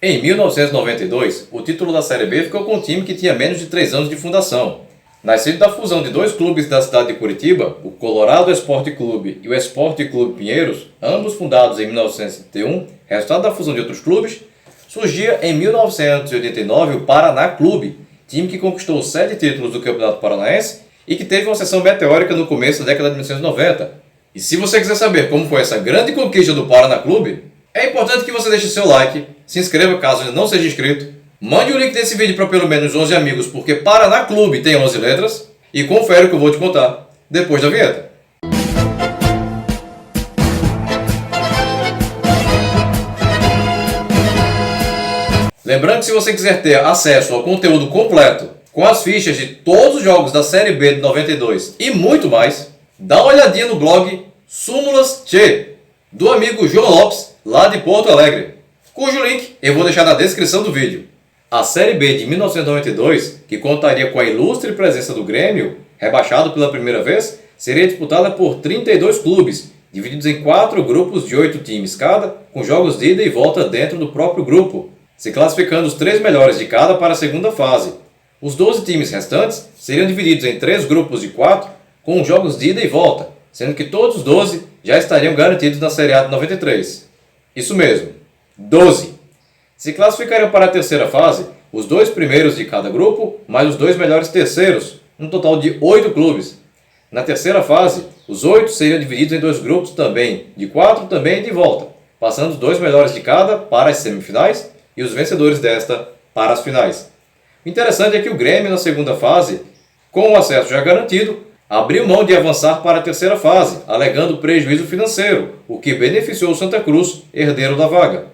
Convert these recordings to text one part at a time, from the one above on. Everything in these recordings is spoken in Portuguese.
Em 1992, o título da Série B ficou com um time que tinha menos de 3 anos de fundação. Nascido da fusão de dois clubes da cidade de Curitiba, o Colorado Esporte Clube e o Esporte Clube Pinheiros, ambos fundados em 1971, resultado da fusão de outros clubes, surgia em 1989 o Paraná Clube, time que conquistou 7 títulos do Campeonato Paranaense e que teve uma ascensão meteórica no começo da década de 1990. E se você quiser saber como foi essa grande conquista do Paraná Clube, é importante que você deixe seu like, se inscreva caso ainda não seja inscrito, mande o link desse vídeo para pelo menos 11 amigos, porque Paraná Clube tem 11 letras, e confere o que eu vou te contar depois da vinheta. Lembrando que se você quiser ter acesso ao conteúdo completo, com as fichas de todos os jogos da Série B de 92 e muito mais, dá uma olhadinha no blog Súmulas Tchê, do amigo João Lopes, lá de Porto Alegre, cujo link eu vou deixar na descrição do vídeo. A Série B de 1992, que contaria com a ilustre presença do Grêmio, rebaixado pela primeira vez, seria disputada por 32 clubes, divididos em 4 grupos de 8 times cada, com jogos de ida e volta dentro do próprio grupo, se classificando os 3 melhores de cada para a segunda fase. Os 12 times restantes seriam divididos em 3 grupos de 4, com jogos de ida e volta, sendo que todos os 12 já estariam garantidos na Série A de 93. Isso mesmo, 12. Se classificariam para a terceira fase os 2 primeiros de cada grupo, mais os 2 melhores terceiros, um total de 8 clubes. Na terceira fase, os 8 seriam divididos em 2 grupos também, de 4 também de volta, passando os 2 melhores de cada para as semifinais e os vencedores desta para as finais. O interessante é que o Grêmio, na segunda fase, com o acesso já garantido, abriu mão de avançar para a terceira fase, alegando prejuízo financeiro, o que beneficiou o Santa Cruz, herdeiro da vaga.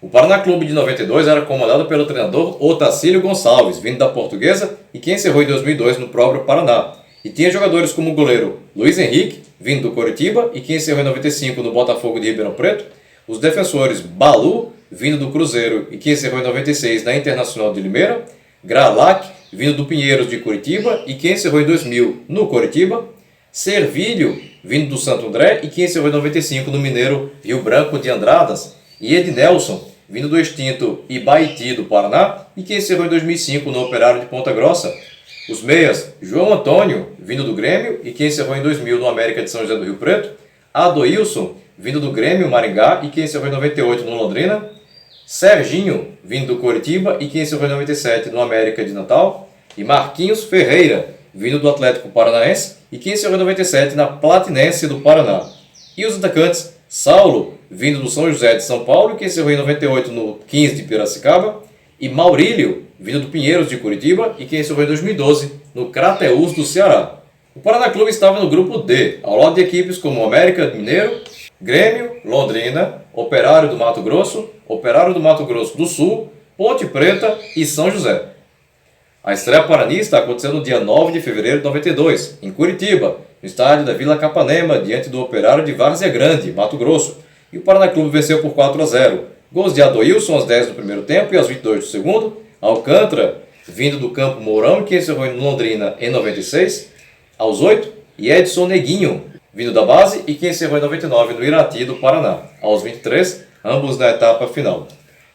O Paraná Clube de 92 era comandado pelo treinador Otacílio Gonçalves, vindo da Portuguesa e que encerrou em 2002 no próprio Paraná. E tinha jogadores como o goleiro Luiz Henrique, vindo do Coritiba e que encerrou em 95 no Botafogo de Ribeirão Preto, os defensores Balu, vindo do Cruzeiro e que encerrou em 96 na Internacional de Limeira, Gralac, vindo do Pinheiros de Curitiba e que encerrou em 2000 no Coritiba, Servilho, vindo do Santo André e que encerrou em 95 no Mineiro Rio Branco de Andradas, e Ednelson, vindo do extinto Ibaiti do Paraná e que encerrou em 2005 no Operário de Ponta Grossa. Os meias, João Antônio, vindo do Grêmio e que encerrou em 2000 no América de São José do Rio Preto, Adoilson, vindo do Grêmio Maringá e que encerrou em 98 no Londrina, Serginho, vindo do Coritiba e que encerrou em 97 no América de Natal, e Marquinhos Ferreira, vindo do Atlético Paranaense e que encerrou em 97 na Platinense do Paraná. E os atacantes, Saulo, vindo do São José de São Paulo e que encerrou em 98 no 15 de Piracicaba, e Maurílio, vindo do Pinheiros de Curitiba e que encerrou em 2012 no Crateús do Ceará. O Paraná Clube estava no grupo D, ao lado de equipes como América Mineiro, Grêmio, Londrina, Operário do Mato Grosso, Operário do Mato Grosso do Sul, Ponte Preta e São José. A estreia paranista aconteceu no dia 9 de fevereiro de 92, em Curitiba, no estádio da Vila Capanema, diante do Operário de Várzea Grande, Mato Grosso, e o Paraná Clube venceu por 4-0. Gols de Adoilson aos 10 do primeiro tempo e aos 22 do segundo, Alcântara, vindo do Campo Mourão, que encerrou em Londrina em 96, aos 8, e Edson Neguinho, vindo da base e que encerrou em 99 no Irati do Paraná, aos 23, ambos na etapa final.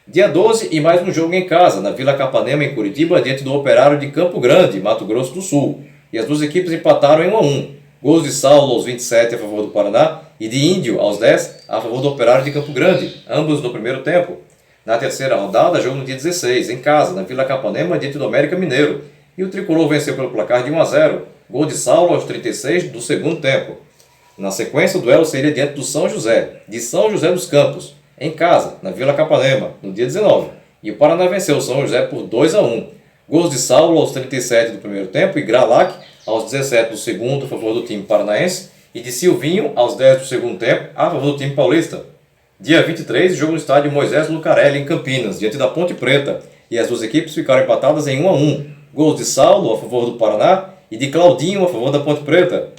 Dia 12 e mais um jogo em casa, na Vila Capanema, em Curitiba, diante do Operário de Campo Grande, Mato Grosso do Sul, e as duas equipes empataram em 1-1. Gols de Saulo aos 27 a favor do Paraná e de Índio aos 10 a favor do Operário de Campo Grande, ambos no primeiro tempo. Na terceira rodada, jogo no dia 16, em casa, na Vila Capanema, diante do América Mineiro, e o tricolor venceu pelo placar de 1-0, gol de Saulo aos 36 do segundo tempo. Na sequência, o duelo seria diante do São José, de São José dos Campos, em casa, na Vila Capanema, no dia 19, e o Paraná venceu o São José por 2-1. Gols de Saulo aos 37 do primeiro tempo e Gralac aos 17 do segundo a favor do time paranaense e de Silvinho aos 10 do segundo tempo a favor do time paulista. Dia 23, jogo no estádio Moisés Lucarelli em Campinas, diante da Ponte Preta, e as duas equipes ficaram empatadas em 1-1. Gols de Saulo a favor do Paraná e de Claudinho a favor da Ponte Preta.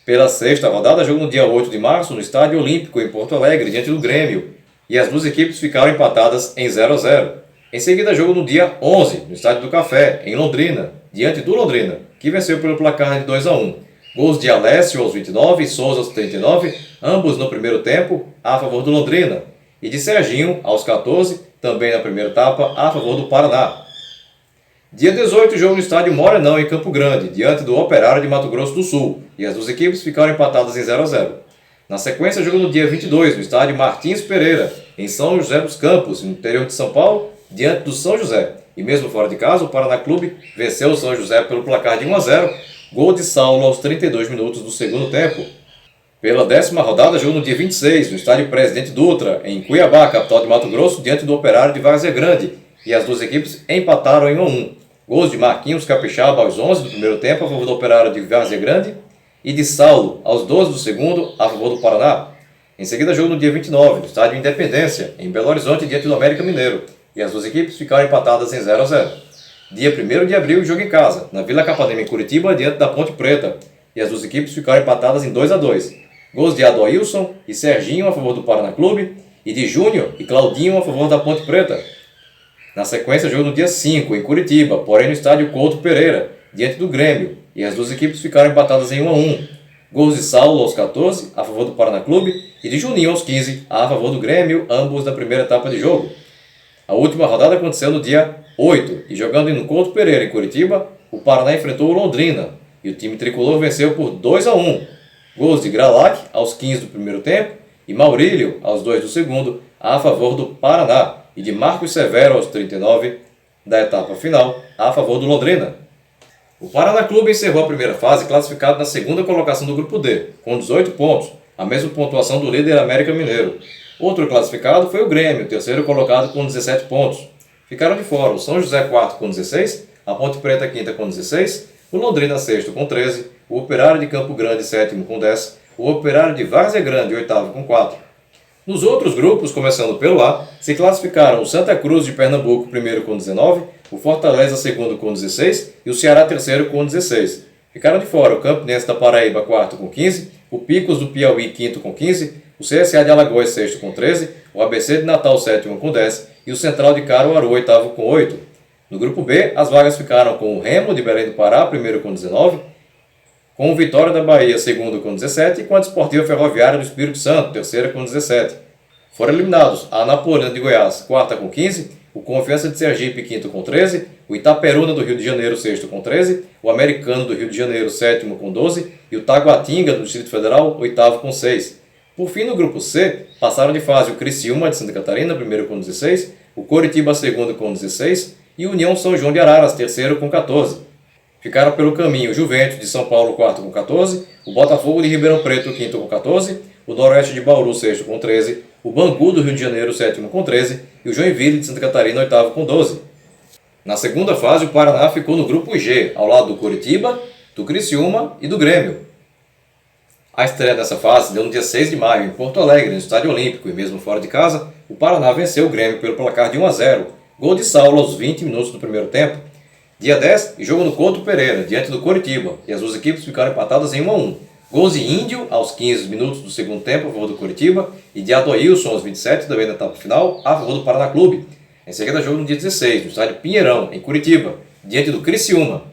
Pela sexta rodada, jogo no dia 8 de março no Estádio Olímpico em Porto Alegre, diante do Grêmio, e as duas equipes ficaram empatadas em 0-0. Em seguida, jogo no dia 11, no Estádio do Café, em Londrina, diante do Londrina, que venceu pelo placar de 2-1. Gols de Alessio aos 29 e Souza aos 39, ambos no primeiro tempo, a favor do Londrina, e de Serginho aos 14, também na primeira etapa, a favor do Paraná. Dia 18, jogo no estádio Morenão, em Campo Grande, diante do Operário de Mato Grosso do Sul, e as duas equipes ficaram empatadas em 0 a 0. Na sequência, jogo no dia 22, no estádio Martins Pereira, em São José dos Campos, no interior de São Paulo, diante do São José. E mesmo fora de casa, o Paraná Clube venceu o São José pelo placar de 1 a 0, gol de Saulo aos 32 minutos do segundo tempo. Pela 10ª rodada, jogo no dia 26, no estádio Presidente Dutra, em Cuiabá, capital de Mato Grosso, diante do Operário de Várzea Grande, e as duas equipes empataram em 1 a 1. Gols de Marquinhos Capixaba aos 11 do primeiro tempo, a favor do Operário de Várzea Grande, e de Saulo aos 12 do segundo, a favor do Paraná. Em seguida, jogo no dia 29, no estádio Independência, em Belo Horizonte, diante do América Mineiro, e as duas equipes ficaram empatadas em 0 a 0. Dia 1º de abril, jogo em casa, na Vila Capanema, em Curitiba, diante da Ponte Preta, e as duas equipes ficaram empatadas em 2 a 2. Gols de Adoilson e Serginho a favor do Paraná Clube, e de Júnior e Claudinho a favor da Ponte Preta. Na sequência, jogo no dia 5, em Curitiba, porém no estádio Couto Pereira, diante do Grêmio, e as duas equipes ficaram empatadas em 1 a 1. Gols de Saulo aos 14, a favor do Paraná Clube, e de Juninho aos 15, a favor do Grêmio, ambos da primeira etapa de jogo. A última rodada aconteceu no dia 8, e jogando no Couto Pereira, em Curitiba, o Paraná enfrentou o Londrina, e o time tricolor venceu por 2 a 1. Gols de Gralac aos 15 do primeiro tempo, e Maurílio aos 2 do segundo, a favor do Paraná, e de Marcos Severo aos 39 da etapa final, a favor do Londrina. O Paraná Clube encerrou a primeira fase classificado na segunda colocação do Grupo D, com 18 pontos, a mesma pontuação do líder América Mineiro. Outro classificado foi o Grêmio, terceiro colocado com 17 pontos. Ficaram de fora o São José quarto com 16, a Ponte Preta quinta com 16, o Londrina sexto com 13, o Operário de Campo Grande sétimo com 10, o Operário de Várzea Grande oitavo com 4. Nos outros grupos, começando pelo A, se classificaram o Santa Cruz de Pernambuco primeiro com 19, o Fortaleza segundo com 16 e o Ceará terceiro com 16. Ficaram de fora o Campinense da Paraíba quarto com 15, o Picos do Piauí quinto com 15, o CSA de Alagoas sexto com 13, o ABC de Natal sétimo com 10 e o Central de Caruaru oitavo com 8. No grupo B, as vagas ficaram com o Remo de Belém do Pará primeiro com 19, com o Vitória da Bahia segundo com 17 e com a Desportiva Ferroviária do Espírito Santo terceira com 17. Foram eliminados a Anapolina de Goiás quarta com 15, o Confiança de Sergipe quinto com 13, o Itaperuna do Rio de Janeiro sexto com 13, o Americano do Rio de Janeiro sétimo com 12 e o Taguatinga do Distrito Federal oitavo com 6. Por fim, no grupo C, passaram de fase o Criciúma de Santa Catarina primeiro com 16, o Coritiba segundo com 16 e o União São João de Araras terceiro com 14. Ficaram pelo caminho o Juventus de São Paulo quarto com 14, o Botafogo de Ribeirão Preto quinto com 14, o Noroeste de Bauru sexto com 13, o Bangu do Rio de Janeiro sétimo com 13 e o Joinville de Santa Catarina oitavo com 12. Na segunda fase, o Paraná ficou no grupo G, ao lado do Coritiba, do Criciúma e do Grêmio. A estreia dessa fase deu no dia 6 de maio, em Porto Alegre, no Estádio Olímpico, e mesmo fora de casa, o Paraná venceu o Grêmio pelo placar de 1 a 0, gol de Saulo aos 20 minutos do primeiro tempo. Dia 10, jogo no Couto Pereira, diante do Coritiba, e as duas equipes ficaram empatadas em 1 a 1. Gols de Índio aos 15 minutos do segundo tempo a favor do Coritiba e de Adoilson aos 27, também na etapa final, a favor do Paraná Clube. Em seguida, jogo no dia 16, no estádio Pinheirão, em Curitiba, diante do Criciúma.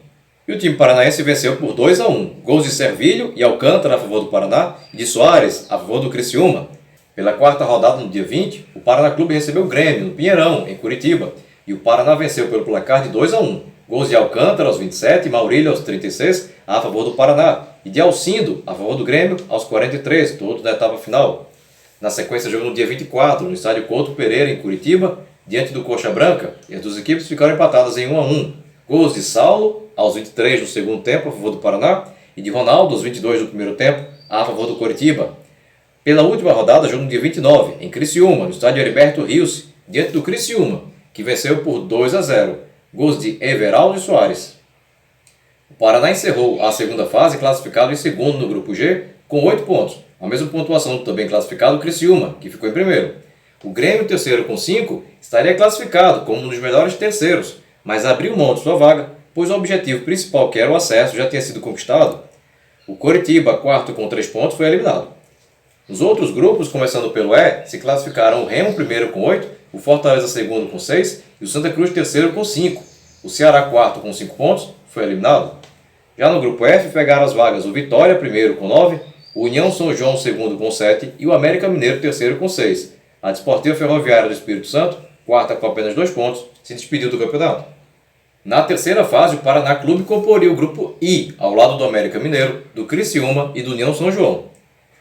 E o time paranaense venceu por 2 a 1. Gols de Servilho e Alcântara a favor do Paraná e de Soares a favor do Criciúma. Pela quarta rodada, no dia 20, o Paraná Clube recebeu o Grêmio, no Pinheirão, em Curitiba, e o Paraná venceu pelo placar de 2 a 1. Gols de Alcântara aos 27 e Maurílio aos 36 a favor do Paraná e de Alcindo a favor do Grêmio aos 43, todos na etapa final. Na sequência, jogo no dia 24, no estádio Couto Pereira, em Curitiba, diante do Coxa Branca, e as duas equipes ficaram empatadas em 1 a 1. Gols de Saulo aos 23 do segundo tempo a favor do Paraná e de Ronaldo aos 22 do primeiro tempo a favor do Coritiba. Pela última rodada, jogo no dia 29, em Criciúma, no estádio Heriberto Rios, diante do Criciúma, que venceu por 2 a 0. Gols de Everaldo e Soares. O Paraná encerrou a segunda fase classificado em segundo no grupo G com 8 pontos, a mesma pontuação do também classificado Criciúma, que ficou em primeiro. O Grêmio, terceiro com 5, estaria classificado como um dos melhores terceiros, mas abriu mão de sua vaga, pois o objetivo principal, que era o acesso, já tinha sido conquistado. O Coritiba, quarto com 3 pontos, foi eliminado. Nos outros grupos, começando pelo E, se classificaram o Remo primeiro com 8, o Fortaleza segundo com 6 e o Santa Cruz terceiro com 5. O Ceará quarto com 5 pontos, foi eliminado. Já no grupo F pegaram as vagas o Vitória primeiro com 9, o União São João segundo com 7 e o América Mineiro terceiro com 6. A Desportiva Ferroviária do Espírito Santo quarta com apenas 2 pontos, se despediu do campeonato. Na terceira fase, o Paraná Clube comporia o grupo I, ao lado do América Mineiro, do Criciúma e do União São João.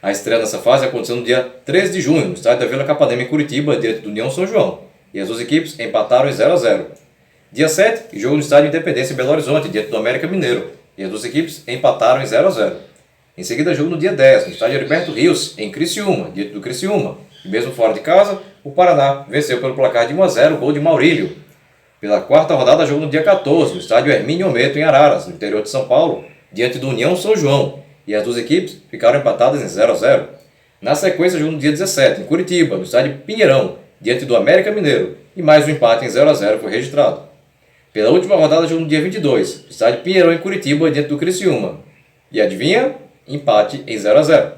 A estreia nessa fase aconteceu no dia 13 de junho, no estádio da Vila Capanema em Curitiba, diante do União São João, e as duas equipes empataram em 0 a 0. Dia 7, jogo no estádio Independência em Belo Horizonte, diante do América Mineiro, e as duas equipes empataram em 0 a 0. Em seguida, jogo no dia 10, no estádio Heriberto Rios, em Criciúma, diante do Criciúma, e mesmo fora de casa, o Paraná venceu pelo placar de 1 a 0, gol de Maurílio. Pela quarta rodada, jogo no dia 14, no estádio Hermínio Ometo, em Araras, no interior de São Paulo, diante do União São João, e as duas equipes ficaram empatadas em 0 a 0. Na sequência, jogo no dia 17, em Curitiba, no estádio Pinheirão, diante do América Mineiro, e mais um empate em 0 a 0 foi registrado. Pela última rodada, jogo no dia 22, no estádio Pinheirão, em Curitiba, diante do Criciúma. E adivinha? Empate em 0 a 0.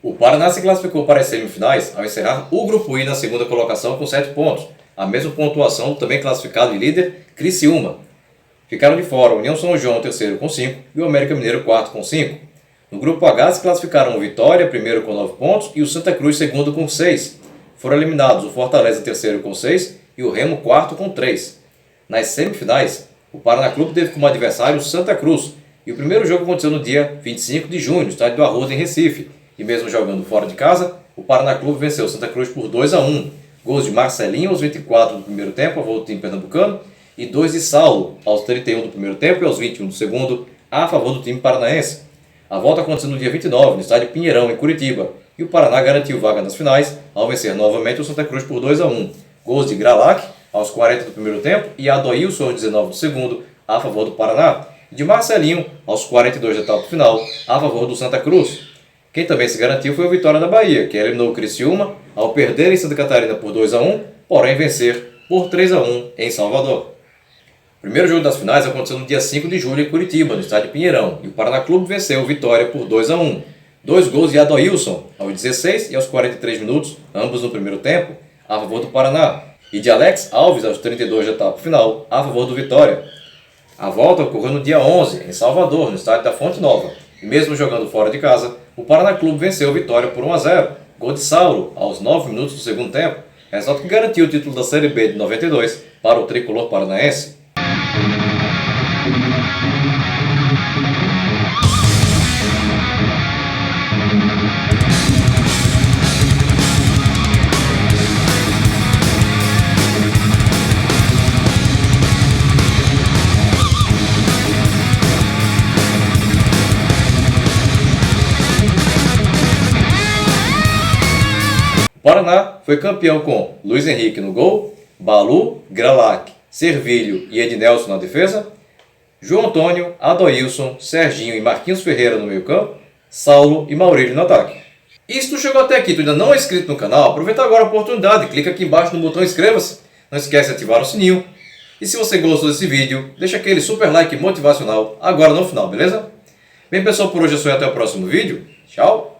O Paraná se classificou para as semifinais ao encerrar o grupo I na segunda colocação com 7 pontos, a mesma pontuação do também classificado e líder Criciúma. Ficaram de fora o União São João, terceiro, com 5, e o América Mineiro, quarto, com 5. No grupo H se classificaram o Vitória, primeiro, com 9 pontos, e o Santa Cruz, segundo, com 6. Foram eliminados o Fortaleza, terceiro, com 6, e o Remo, quarto, com 3. Nas semifinais, o Paraná Clube teve como adversário o Santa Cruz, e o primeiro jogo aconteceu no dia 25 de junho, no estádio do Arruda, em Recife. E mesmo jogando fora de casa, o Paraná Clube venceu o Santa Cruz por 2 a 1. Gols de Marcelinho aos 24 do primeiro tempo, a favor do time pernambucano, e 2 de Saulo aos 31 do primeiro tempo e aos 21 do segundo, a favor do time paranaense. A volta aconteceu no dia 29, no estádio Pinheirão, em Curitiba, e o Paraná garantiu vaga nas finais ao vencer novamente o Santa Cruz por 2 a 1. Gols de Gralac aos 40 do primeiro tempo e Adoilson aos 19 do segundo, a favor do Paraná, e de Marcelinho aos 42 da etapa final, a favor do Santa Cruz. Quem também se garantiu foi o Vitória da Bahia, que eliminou o Criciúma ao perder em Santa Catarina por 2 a 1, porém vencer por 3 a 1 em Salvador. O primeiro jogo das finais aconteceu no dia 5 de julho em Curitiba, no estádio Pinheirão, e o Paraná Clube venceu o Vitória por 2 a 1. 2 gols de Adoilson aos 16 e aos 43 minutos, ambos no primeiro tempo, a favor do Paraná, e de Alex Alves aos 32 da etapa final, a favor do Vitória. A volta ocorreu no dia 11, em Salvador, no estádio da Fonte Nova, e mesmo jogando fora de casa, o Paraná Clube venceu o Vitória por 1 a 0, gol de Saulo aos 9 minutos do segundo tempo, resultado que garantiu o título da Série B de 92 para o tricolor paranaense. O Paraná foi campeão com Luiz Henrique no gol, Balu, Gralac, Servilho e Ednelson na defesa, João Antônio, Adoilson, Serginho e Marquinhos Ferreira no meio campo, Saulo e Maurílio no ataque. E se tu chegou até aqui e tu ainda não é inscrito no canal, aproveita agora a oportunidade, clica aqui embaixo no botão inscreva-se, não esquece de ativar o sininho, e se você gostou desse vídeo, deixa aquele super like motivacional agora no final, beleza? Bem pessoal, por hoje é só e até o próximo vídeo, tchau!